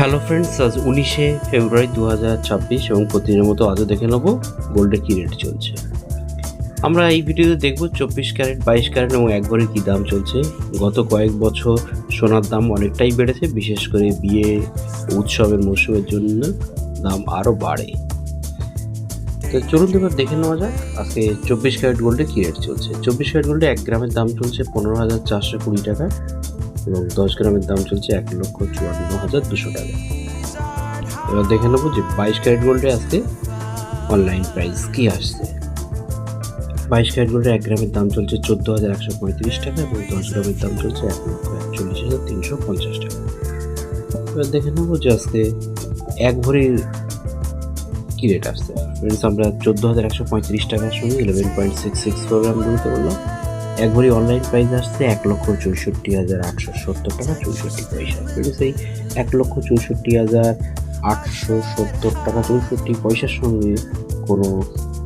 Hello friends, আজ 19শে ফেব্রুয়ারি 2026 এবং প্রতিদিনের মতো আজও দেখে নেব গোল্ডের কী রেট চলছে। আমরা এই ভিডিওতে দেখব 24 ক্যারেট, 22 ক্যারেট এবং 1 ভরির কী দাম চলছে। গত কয়েক বছর সোনার দাম অনেকটাই বেড়েছে, বিশেষ করে বিয়ে উৎসবের মরশুমের জন্য দাম আরও বাড়ে। তো চলুন এবার দেখে নেওয়া যাক আজকে 24 ক্যারেট গোল্ডে কী রেট চলছে। 24 ক্যারেট গোল্ডে 1 গ্রামের দাম চলছে 15,420 টাকা এবং 10 গ্রামের দাম চলছে 1,54,200 টাকা। এবার দেখে নেবো যে 22 ক্যারেট গোল্ডে আজকে অনলাইন প্রাইস কি আসছে। 22 ক্যারেট গোল্ডে 1 গ্রামের দাম চলছে 14,135 টাকা এবং 10 গ্রামের দাম চলছে 1,41,350 টাকা। এবার দেখে নেবো যে আজকে 1 ভরির কি রেট আসছে। ফ্রেন্ডস, আমরা 14,135 টাকার সঙ্গে 11.66 গ্রাম গুনতে বললাম। 1 ভরি অনলাইন প্রাইস আসছে 1,64,870 টাকা 64 পয়সা। ফ্রেন্ডস, এই 1,64,870 টাকা 64 পয়সার সঙ্গে কোনো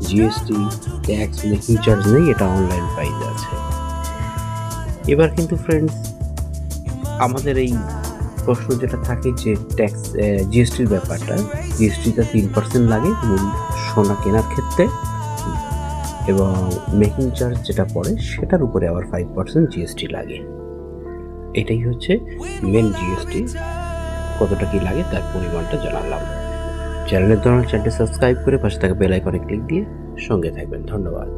জিএসটি, ট্যাক্স, মেকিং চার্জ নেই, এটা অনলাইন প্রাইস আছে। এবার কিন্তু ফ্রেন্ডস, আমাদের এই প্রশ্ন যেটা থাকে যে ট্যাক্স, জিএসটির ব্যাপারটা, জিএসটিটা 3% লাগে সোনা কেনার ক্ষেত্রে এবং মেকিং চার্জ যেটা পড়ে সেটার উপরে আবার 5% জিএসটি লাগে। এটাই হচ্ছে মেন জিএসটি। কতটা কি লাগে তার পরিমাণটা জানালাম। চ্যানেলের চ্যানেলটি সাবস্ক্রাইব করে পাশে থাকা বেল আইকনে ক্লিক দিয়ে সঙ্গে থাকবেন। ধন্যবাদ।